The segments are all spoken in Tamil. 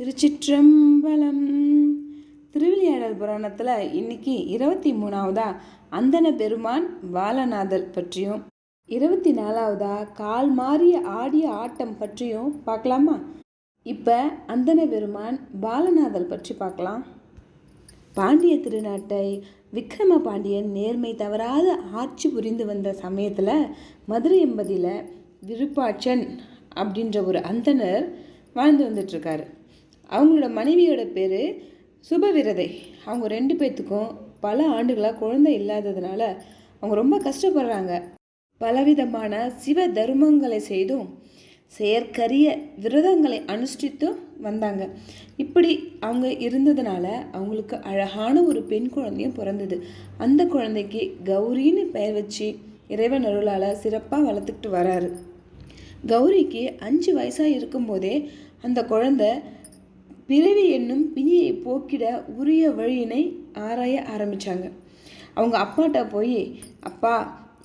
திருச்சிற்றம்பலம். திருவிளையாடல் புராணத்தில் இன்னைக்கு 23வதா அந்தன பெருமான் பாலநாதல் பற்றியும் 24வதா கால் மாறிய ஆடிய ஆட்டம் பற்றியும் பார்க்கலாமா? இப்போ அந்தன பெருமான் பாலநாதல் பற்றி பார்க்கலாம். பாண்டிய திருநாட்டை விக்ரம பாண்டியன் நேர்மை தவறாத ஆட்சி புரிந்து வந்த சமயத்தில் மதுரை எம்பதியில் விருப்பாட்சன் அப்படின்ற ஒரு அந்தனர் வாழ்ந்து வந்துட்டுருக்காரு. அவங்களோட மனைவியோட பேர் சுபவிரதை. அவங்க 2 பேர்த்துக்கும் பல ஆண்டுகளாக குழந்தை இல்லாததுனால அவங்க ரொம்ப கஷ்டப்படுறாங்க. பலவிதமான சிவ தர்மங்களை செய்தும் செயற்கரிய விரதங்களை அனுஷ்டித்தும் வந்தாங்க. இப்படி அவங்க இருந்ததுனால அவங்களுக்கு அழகான ஒரு பெண் குழந்தையும் பிறந்தது. அந்த குழந்தைக்கு கௌரின்னு பெயர் வச்சு இறைவன் அருளால் சிறப்பாக வளர்த்துக்கிட்டு வராரு. கௌரிக்கு 5 வயசாக இருக்கும்போதே அந்த குழந்தை பிறவி என்னும் பிணியை போக்கிட உரிய வழியினை ஆராய ஆரம்பித்தாங்க. அவங்க அப்பாட்ட போய், அப்பா,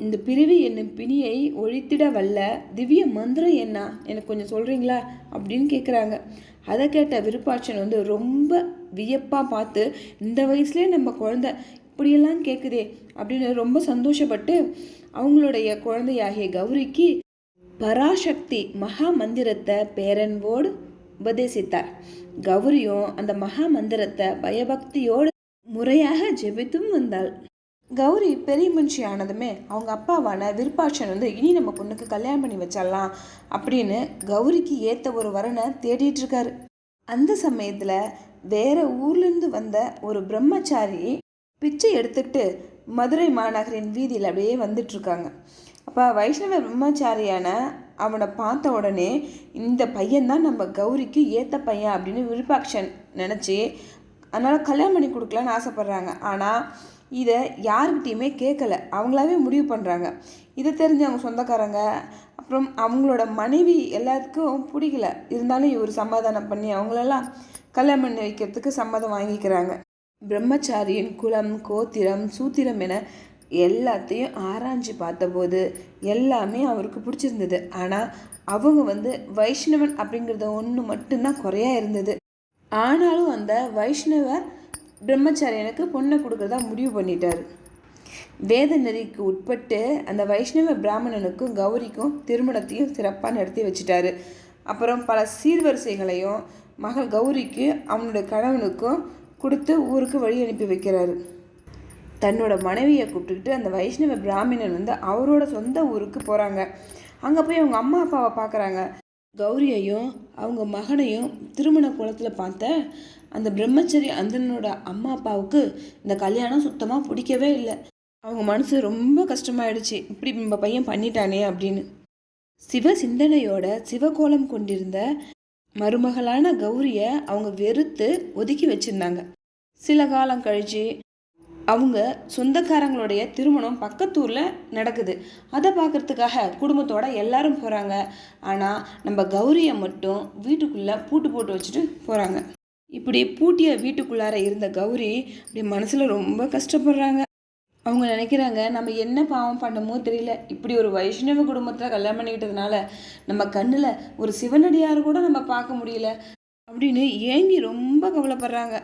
இந்த பிறவி என்னும் பிணியை ஒழித்திட வல்ல திவ்ய மந்திரம் என்ன, எனக்கு கொஞ்சம் சொல்கிறீங்களா அப்படின்னு கேட்குறாங்க. அதை கேட்ட விருப்பாட்சன் ரொம்ப வியப்பாக பார்த்து, இந்த வயசுலேயே நம்ம குழந்தை இப்படியெல்லாம் கேட்குதே அப்படின்னு ரொம்ப சந்தோஷப்பட்டு அவங்களுடைய குழந்தையாகிய கௌரிக்கு பராசக்தி மகா மந்திரத்தை பேரன்போடு உபதேசித்தார். கௌரியும் அந்த மகா மந்திரத்தை பயபக்தியோடு முறையாக ஜெபித்தும் வந்தாள். கௌரி பெரிய மனுஷி ஆனதுமே அவங்க அப்பாவான விருப்பாட்சன் இனி நம்ம பொண்ணுக்கு கல்யாணம் பண்ணி வச்சிடலாம் அப்படின்னு கௌரிக்கு ஏற்ற ஒரு வரனை தேடிட்டு இருக்காரு. அந்த சமயத்தில் வேற ஊர்லேருந்து வந்த ஒரு பிரம்மச்சாரி பிச்சை எடுத்துக்கிட்டு மதுரை மாநகரின் வீதியில் அப்படியே வந்துட்டுருக்காங்க. அப்போ வைஷ்ணவ பிரம்மச்சாரியான அவனை பார்த்த உடனே இந்த பையன்தான் நம்ம கௌரிக்கு ஏற்ற பையன் அப்படின்னு விருப்பாட்சன் நினச்சி அதனால் கல்யாணம் பண்ணி கொடுக்கலான்னு ஆசைப்பட்றாங்க. ஆனால் இதை யாருக்கிட்டையுமே கேட்கல, அவங்களாவே முடிவு பண்ணுறாங்க. இதை தெரிஞ்சு அவங்க சொந்தக்காரங்க அப்புறம் அவங்களோட மனைவி எல்லாத்துக்கும் பிடிக்கல. இருந்தாலும் இவர் சமாதானம் பண்ணி அவங்களெல்லாம் கல்யாணம் பண்ணி வைக்கிறதுக்கு சம்மதம் வாங்கிக்கிறாங்க. பிரம்மச்சாரியின் குலம், கோத்திரம், சூத்திரம் என எல்லாத்தையும் ஆராய்ஞ்சு பார்த்தபோது எல்லாமே அவருக்கு பிடிச்சிருந்தது. ஆனால் அவங்க வைஷ்ணவன் அப்படிங்கிறத ஒன்று மட்டும்தான் குறையா இருந்தது. ஆனாலும் அந்த வைஷ்ணவ பிரம்மச்சாரியனுக்கு பொண்ணை கொடுக்கறதா முடிவு பண்ணிட்டாரு. வேத நெறிக்கு உட்பட்டு அந்த வைஷ்ணவ பிராமணனுக்கும் கௌரிக்கும் திருமணத்தையும் சிறப்பாக நடத்தி வச்சுட்டாரு. அப்புறம் பல சீர்வரிசைகளையும் மகள் கௌரிக்கு அவனுடைய கணவனுக்கும் கொடுத்து ஊருக்கு வழி அனுப்பி வைக்கிறாரு. தன்னோட மனைவியை கூப்பிட்டுக்கிட்டு அந்த வைஷ்ணவ பிராமணன் அவரோட சொந்த ஊருக்கு போகிறாங்க. அங்கே போய் அவங்க அம்மா அப்பாவை பார்க்குறாங்க. கௌரியையும் அவங்க மகனையும் திருமண குளத்தில் பார்த்த அந்த பிரம்மச்சரி அந்தனோட அம்மா அப்பாவுக்கு இந்த கல்யாணம் சுத்தமாக பிடிக்கவே இல்லை. அவங்க மனசு ரொம்ப கஷ்டமாயிடுச்சு, இப்படி நம்ம பையன் பண்ணிட்டானே அப்படின்னு. சிவ சிந்தனையோட சிவகோலம் கொண்டிருந்த மருமகளான கௌரியை அவங்க வெறுத்து ஒதுக்கி வச்சுருந்தாங்க. சில காலம் கழித்து அவங்க சொந்தக்காரங்களுடைய திருமணம் பக்கத்தூரில் நடக்குது. அதை பார்க்குறதுக்காக குடும்பத்தோடு எல்லாரும் போகிறாங்க. ஆனால் நம்ம கௌரியை மட்டும் வீட்டுக்குள்ளே பூட்டு போட்டு வச்சுட்டு போகிறாங்க. இப்படி பூட்டிய வீட்டுக்குள்ளார இருந்த கௌரி அப்படி மனசில் ரொம்ப கஷ்டப்படுறாங்க. அவங்க நினைக்கிறாங்க, நம்ம என்ன பாவம் பண்ணமோ தெரியல, இப்படி ஒரு வைஷ்ணவ குடும்பத்தில் கல்யாணம் பண்ணிக்கிட்டதுனால நம்ம கண்ணில் ஒரு சிவனடியார் கூட நம்ம பார்க்க முடியல அப்படின்னு ஏங்கி ரொம்ப கவலைப்படுறாங்க.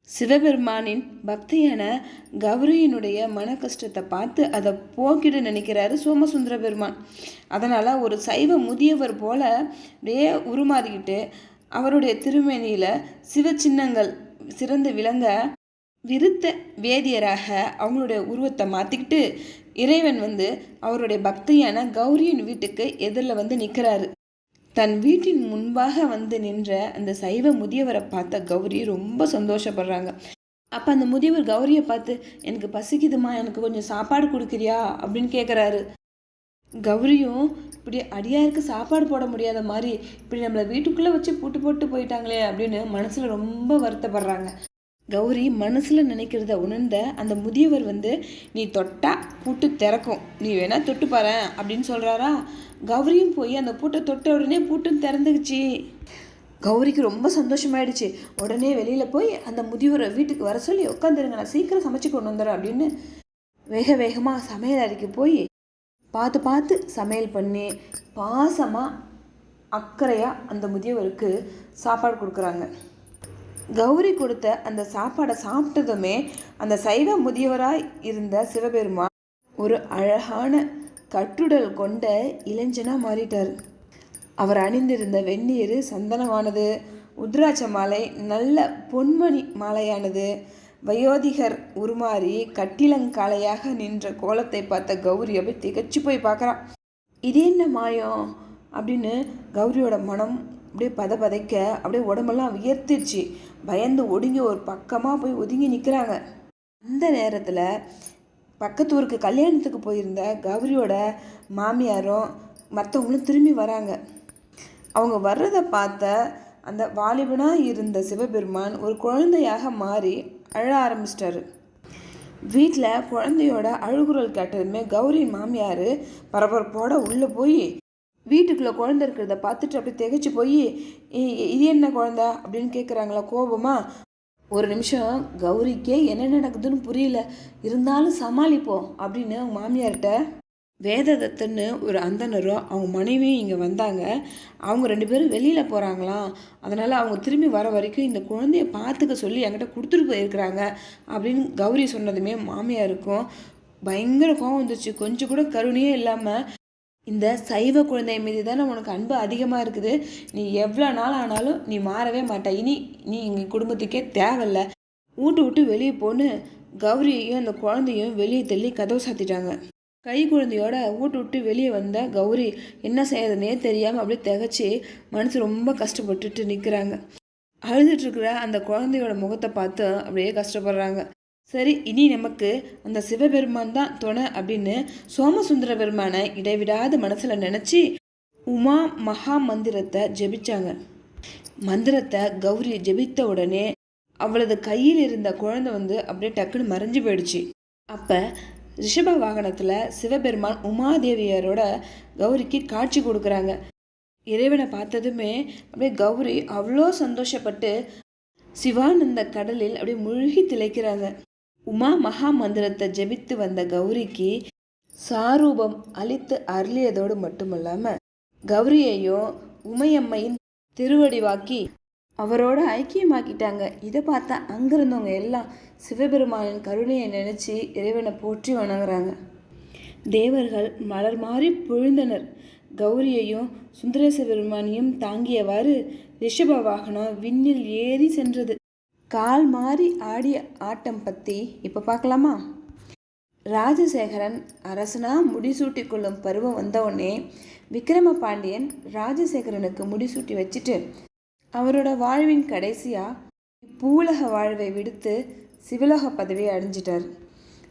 சிவபெருமானின் பக்தியான கௌரியினுடைய மன கஷ்டத்தை பார்த்து அதை போக்கிட நினைக்கிறாரு சோமசுந்தர பெருமான். அதனால் ஒரு சைவ முதியவர் போல அப்படியே உருமாறிக்கிட்டு அவருடைய திருமேனியில் சிவ சின்னங்கள் சிறந்து விளங்க விருத்த வேதியராக அவங்களுடைய உருவத்தை மாற்றிக்கிட்டு இறைவன் அவருடைய பக்தியான கௌரியின் வீட்டுக்கு எதிரில் நிற்கிறாரு. தன் வீட்டின் முன்பாக நின்ற அந்த சைவ முதியவரை பார்த்த கௌரி ரொம்ப சந்தோஷப்படுறாங்க. அப்போ அந்த முதியவர் கௌரியை பார்த்து, எனக்கு பசிக்குதுமா, எனக்கு கொஞ்சம் சாப்பாடு கொடுக்குறியா அப்படின்னு கேட்குறாரு. கௌரியும் இப்படி அடியாருக்கு சாப்பாடு போட முடியாத மாதிரி இப்படி நம்மளை வீட்டுக்குள்ளே வச்சு பூட்டு போட்டு போயிட்டாங்களே அப்படின்னு மனசில் ரொம்ப வருத்தப்படுறாங்க. கௌரி மனசில் நினைக்கிறத உணர்ந்த அந்த முதியவர் நீ தொட்டா பூட்டு திறக்கும், நீ வேணா தொட்டு பாரு அப்படின்னு சொல்கிறாரா. கௌரியும் போய் அந்த பூட்டை தொட்ட உடனே பூட்டும் திறந்துக்குச்சு. கௌரிக்கு ரொம்ப சந்தோஷமாயிடுச்சு. உடனே வெளியில் போய் அந்த முதியவரை வீட்டுக்கு வர சொல்லி, உட்காந்துருங்க, நான் சீக்கிரம் சமைச்சு கொண்டு வந்துடுறேன் அப்படின்னு வேக வேகமாக சமையல் அறைக்கு போய் பார்த்து சமையல் பண்ணி பாசமாக அக்கறையாக அந்த முதியவருக்கு சாப்பாடு கொடுக்குறாங்க. கௌரி கொடுத்த அந்த சாப்பாடை சாப்பிட்டதுமே அந்த சைவ முதியவராய் இருந்த சிவபெருமான் ஒரு அழகான கட்டுடல் கொண்ட இளைஞனாக மாறிட்டார். அவர் அணிந்திருந்த வெந்நீர் சந்தனமானது, உத்ராட்ச மாலை நல்ல பொன்மணி மாலையானது. வயோதிகர் உருமாறி கட்டிலங்காலையாக நின்ற கோலத்தை பார்த்த கௌரி அப்படியே திகச்சு போய் பார்க்குறான். இது என்ன மாயம் அப்படின்னு கௌரியோட மனம் அப்படியே பதைக்க அப்படியே உடம்பெல்லாம் வியர்த்திடுச்சு. பயந்து ஒடுங்கி ஒரு பக்கமாக போய் ஒதுங்கி நிற்கிறாங்க. அந்த நேரத்தில் பக்கத்தூருக்கு கல்யாணத்துக்கு போயிருந்த கௌரியோட மாமியாரும் மற்றவங்களும் திரும்பி வராங்க. அவங்க வர்றதை பார்த்த அந்த வாலிபனாக இருந்த சிவபெருமான் ஒரு குழந்தையாக மாறி அழ ஆரம்பிச்சிட்டாரு. வீட்டில் குழந்தையோட அழுகுரல் கேட்டதுமே கௌரியின் மாமியார் பரபரப்போட உள்ளே போய் வீட்டுக்குள்ளே குழந்தை இருக்கிறத பார்த்துட்டு அப்படி திகைச்சு போய் இது என்ன குழந்தை அப்படின்னு கேட்குறாங்களா கோபமா. ஒரு நிமிஷம் கௌரிக்கே என்ன நடக்குதுன்னு புரியல, இருந்தாலும் சமாளிப்போம் அப்படின்னு அவங்க மாமியார்கிட்ட வேததத்தன்னு ஒரு அந்தனரும் அவங்க மனைவியும் இங்கே வந்தாங்க. அவங்க 2 பேரும் வெளியில் போகிறாங்களாம். அதனால் அவங்க திரும்பி வர வரைக்கும் இந்த குழந்தைய பார்த்துக்க சொல்லி என்கிட்ட கொடுத்துட்டு போயிருக்கிறாங்க அப்படின்னு கௌரி சொன்னதுமே மாமியாருக்கும் பயங்கர கோவம் வந்துச்சு. கொஞ்சம் கூட கருணையே இல்லாமல், இந்த சைவ குழந்தை மீது தானே உனக்கு அன்பு அதிகமாக இருக்குது, நீ எவ்வளோ நாள் ஆனாலும் நீ மாறவே மாட்ட, இனி நீ எங்கள் குடும்பத்துக்கே தேவையில்ல, விட்டு வெளியே போன்னு கௌரியையும் அந்த குழந்தையும் வெளியே தள்ளி கதவு சாத்திட்டாங்க. கை குழந்தையோட விட்டு வெளியே வந்த கௌரி என்ன செய்யறதுனே தெரியாமல் அப்படியே திகச்சு மனசு ரொம்ப கஷ்டப்பட்டுட்டு நிற்கிறாங்க. அழுதுட்டுருக்கிற அந்த குழந்தையோட முகத்தை பார்த்து அப்படியே கஷ்டப்படுறாங்க. சரி, இனி நமக்கு அந்த சிவபெருமான் தான் துணை அப்படின்னு சோமசுந்தர பெருமானை இடைவிடாத மனசில் நினச்சி உமா மகா மந்திரத்தை ஜெபிச்சாங்க. மந்திரத்தை கௌரி ஜெபித்த உடனே அவளது கையில் இருந்த குழந்தை அப்படியே டக்குன்னு மறைஞ்சு போயிடுச்சு. அப்போ ரிஷப வாகனத்தில் சிவபெருமான் உமாதேவியரோட கௌரிக்கு காட்சி கொடுக்குறாங்க. இறைவனை பார்த்ததுமே அப்படியே கௌரி அவ்வளோ சந்தோஷப்பட்டு சிவானந்த கடலில் அப்படியே மூழ்கி திளைக்கிறாங்க. உமா மகா மந்திரத்தை ஜெபித்து வந்த கௌரிக்கு சாரூபம் அளித்து அருளியதோடு மட்டுமல்லாமல் கௌரியையும் உமையம்மையின் திருவடிவாக்கி அவரோட ஐக்கியமாக்கிட்டாங்க. இதை பார்த்தா அங்கிருந்தவங்க எல்லாம் சிவபெருமானின் கருணையை நினச்சி இறைவனை போற்றி வணங்குறாங்க. தேவர்கள் மலர் மாறி பொழிந்தனர். கௌரியையும் சுந்தரேச பெருமானையும் தாங்கியவாறு ரிஷப வாகனம் விண்ணில் ஏறி சென்றது. கால் மாறி ஆடிய ஆட்டம் பற்றி இப்போ பார்க்கலாமா? ராஜசேகரன் அரசனா முடிசூட்டி கொள்ளும் பருவம் வந்தவுடனே விக்ரம பாண்டியன் ராஜசேகரனுக்கு முடிசூட்டி வச்சுட்டு அவரோட வாழ்வின் கடைசியாக பூலக வாழ்வை விடுத்து சிவலோக பதவியை அடைஞ்சிட்டார்.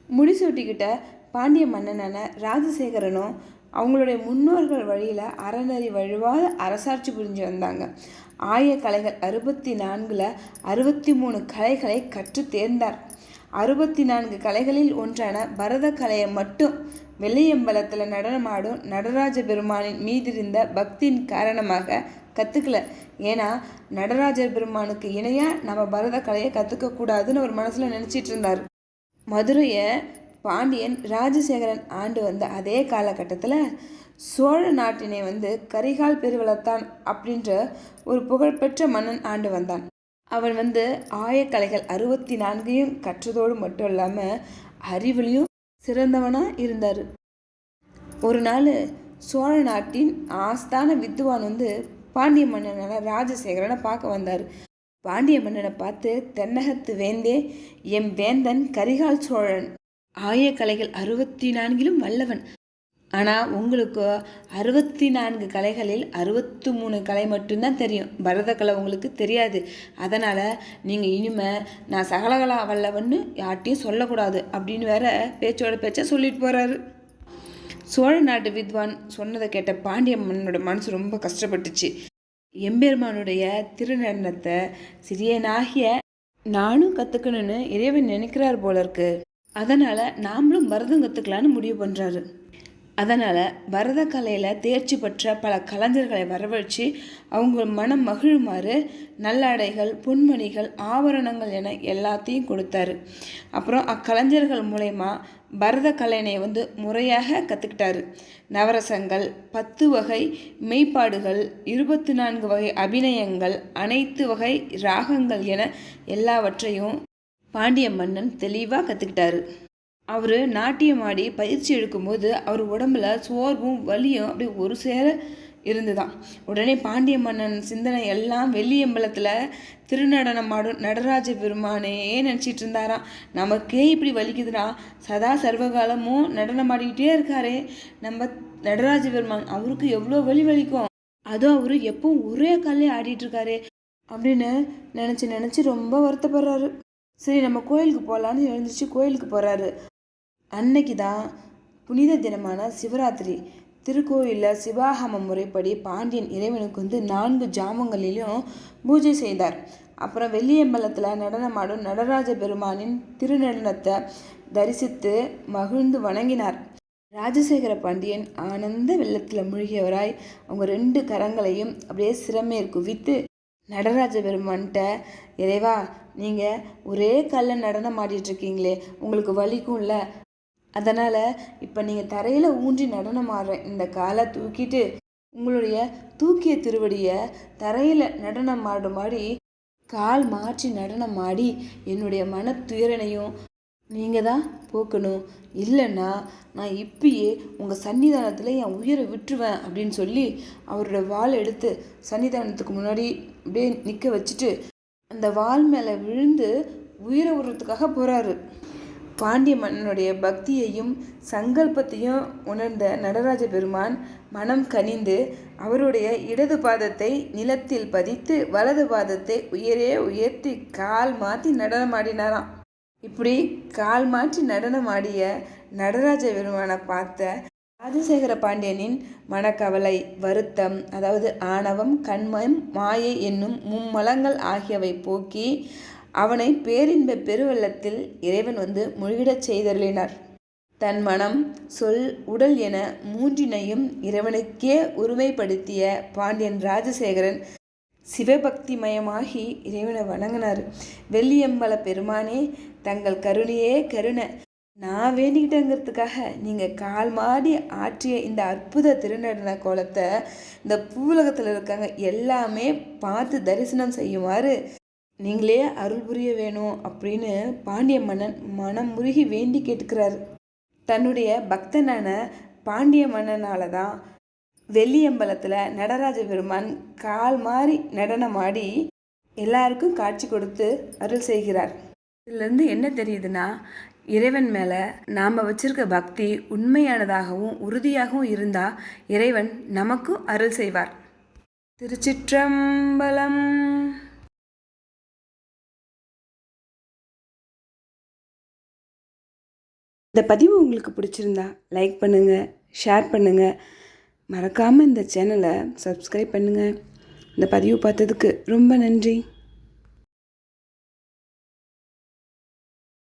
முடிசூட்டிக்கிட்ட பாண்டிய மன்னனான ராஜசேகரனும் அவங்களுடைய முன்னோர்கள் வழியில் அறநெறி வழுவாத அரசாட்சி புரிஞ்சு வந்தாங்க. ஆய கலைகள் 64ல் 63 கலைகளை கற்று தேர்ந்தார். 64 கலைகளில் ஒன்றான பரத கலையை மட்டும் வெள்ளையம்பலத்தில் நடனமாடும் நடராஜ பெருமானின் மீதிருந்த பக்தியின் காரணமாக கற்றுக்கல. ஏன்னா நடராஜர் பெருமானுக்கு இணையாக நம்ம பரத கலையை கற்றுக்கக்கூடாதுன்னு ஒரு மனசில் நினச்சிட்டு இருந்தார். மதுரையை பாண்டியன் ராஜசேகரன் ஆண்டு வந்த அதே காலகட்டத்தில் சோழ நாட்டினை கரிகால் பெருவளத்தான் அப்படின்ற ஒரு புகழ்பெற்ற மன்னன் ஆண்டு வந்தான். அவன் ஆயக்கலைகள் 64 கற்றதோடு மட்டும் இல்லாமல் அறிவுலையும் சிறந்தவனாக இருந்தார். ஒரு நாள் சோழ நாட்டின் ஆஸ்தான வித்துவான் பாண்டிய மன்னனான ராஜசேகரனை பார்க்க வந்தார். பாண்டிய மன்னனை பார்த்து, தென்னகத்து வேந்தே, எம் வேந்தன் கரிகால் சோழன் ஆயக்கலைகள் 64 வல்லவன். ஆனால் உங்களுக்கு 64 கலைகளில் 63 கலை மட்டும்தான் தெரியும், பரதக்கலை உங்களுக்கு தெரியாது. அதனால் நீங்கள் இனிமேல் நான் சகலகலா வல்லவன்னு யார்ட்டையும் சொல்லக்கூடாது அப்படின்னு வேற பேச்சோட பேச்சை சொல்லிட்டு போகிறாரு. சோழ நாட்டு வித்வான் சொன்னதை கேட்ட பாண்டிய மன்னனோட மனசு ரொம்ப கஷ்டப்பட்டுச்சு. எம்பெருமானுடைய திருநடனத்தை சிறியனாகிய நானும் கற்றுக்கணுன்னு இறைவன் நினைக்கிறார் போல இருக்கு. அதனால் நாமளும் பரதம் கற்றுக்கலான்னு முடிவு பண்ணுறாரு. அதனால் பரத கலையில் தேர்ச்சி பெற்ற பல கலைஞர்களை வரவழைச்சு அவங்க மனம் மகிழுமாறு நல்லாடைகள், பொன்மணிகள், ஆபரணங்கள் என எல்லாத்தையும் கொடுத்தாரு. அப்புறம் அக்கலைஞர்கள் மூலயமா பரத கலைனை முறையாக கற்றுக்கிட்டாரு. நவரசங்கள், 10 வகை மெய்ப்பாடுகள், 24 வகை அபிநயங்கள், அனைத்து வகை ராகங்கள் என எல்லாவற்றையும் பாண்டிய மன்னன் தெளிவாக கற்றுக்கிட்டாரு. அவர் நாட்டியமாடி பயிற்சி எடுக்கும்போது அவர் உடம்புல சோர்வும் வலியும் அப்படி ஒரு சேர இருந்துதான். உடனே பாண்டிய மன்னன் சிந்தனை எல்லாம் வெள்ளியம்பலத்தில் திருநடனமாடும் நடராஜ பெருமானே நினச்சிட்டு இருந்தாராம். நமக்கே இப்படி வலிக்குதுன்னா சதா சர்வகாலமும் நடனமாடிக்கிட்டே இருக்காரே நம்ம நடராஜ பெருமான், அவருக்கு எவ்வளோ வலிக்கும், அதுவும் அவர் எப்பவும் ஒரே காலே ஆடிட்டு இருக்காரு அப்படின்னு நினச்சி ரொம்ப வருத்தப்படுறாரு. சரி, நம்ம கோயிலுக்கு போகலான்னு எழுந்திரிச்சு கோயிலுக்கு போகிறாரு. அன்னைக்கு தான் புனித தினமான சிவராத்திரி. திருக்கோயிலில் சிவாகம முறைப்படி பாண்டியன் இறைவனுக்கு 4 ஜாமங்களிலும் பூஜை செய்தார். அப்புறம் வெள்ளியம்பலத்தில் நடனமாடும் நடராஜ பெருமானின் திருநடனத்தை தரிசித்து மகிழ்ந்து வணங்கினார். ராஜசேகர பாண்டியன் ஆனந்த வெள்ளத்தில் மூழ்கியவராய் அவங்க 2 கரங்களையும் அப்படியே சிரமேற் குவித்து நடராஜ பெருமான்கிட்ட, இறைவா, நீங்கள் ஒரே காலில் நடனம் ஆடிட்டுருக்கீங்களே, உங்களுக்கு வலிக்கும்ல, அதனால் இப்போ நீங்கள் தரையில் ஊன்றி நடனம் ஆடுற இந்த காலை தூக்கிட்டு உங்களுடைய தூக்கிய திருவடியை தரையில் நடனம் ஆடுமாடி கால் மாற்றி நடனம் ஆடி என்னுடைய மன துயரனையும் நீங்கள் தான் போக்கணும், இல்லைன்னா நான் இப்பயே உங்கள் சன்னிதானத்தில் என் உயிரை விட்டுருவேன் அப்படின்னு சொல்லி அவரோட வாள் எடுத்து சன்னிதானத்துக்கு முன்னாடி அப்படியே நிற்க வச்சுட்டு அந்த வாள் மேலே விழுந்து உயிரை விடுறதுக்காக போகிறாரு. பாண்டிய மன்னனுடைய பக்தியையும் சங்கல்பத்தையும் உணர்ந்த நடராஜ பெருமான் மனம் கனிந்து அவருடைய இடது பாதத்தை நிலத்தில் பதித்து வலது பாதத்தை உயர்த்தி கால் மாற்றி நடனமாடினாராம். இப்படி கால் மாற்றி நடனமாடிய நடராஜ பெருமானை பார்த்த ராஜசேகர பாண்டியனின் மனக்கவலை, வருத்தம், அதாவது ஆணவம், கண்மம், மாயை என்னும் மும்மலங்கள் ஆகியவை போக்கி அவனை பேரின்ப பெருவெள்ளத்தில் இறைவன் முழுகிடச் செய்தருளினார். தன் மனம், சொல், உடல் என 3னையும் இறைவனுக்கே உரிமைப்படுத்திய பாண்டியன் ராஜசேகரன் சிவபக்திமயமாகி இறைவனை வணங்கினார். வெள்ளியம்பல பெருமானே, தங்கள் கருணையே கருணை, நான் வேண்டிக்கிட்டேங்கிறதுக்காக நீங்கள் கால் மாடி ஆற்றிய இந்த அற்புத திருநடன கோலத்தை இந்த பூலகத்தில் இருக்காங்க எல்லாமே பார்த்து தரிசனம் செய்யுமாறு நீங்களே அருள் புரிய வேணும் அப்படின்னு பாண்டிய மன்னன் மனம் முருகி வேண்டி கேட்டுக்கிறார். தன்னுடைய பக்தனான பாண்டிய மன்னனால தான் வெள்ளியம்பலத்தில் நடராஜ பெருமான் கால் மாறி நடனமாடி எல்லாருக்கும் காட்சி கொடுத்து அருள் செய்கிறார். இதுலேருந்து என்ன தெரியுதுன்னா, இறைவன் மேலே நாம் வச்சிருக்க பக்தி உண்மையானதாகவும் உறுதியாகவும் இருந்தால் இறைவன் நமக்கும் அருள் செய்வார். திருச்சிற்றம்பலம். இந்த பதிவு உங்களுக்கு பிடிச்சிருந்தா லைக் பண்ணுங்கள், ஷேர் பண்ணுங்கள், மறக்காமல் இந்த சேனலை சப்ஸ்கிரைப் பண்ணுங்கள். இந்த பதிவு பார்த்ததுக்கு ரொம்ப நன்றி.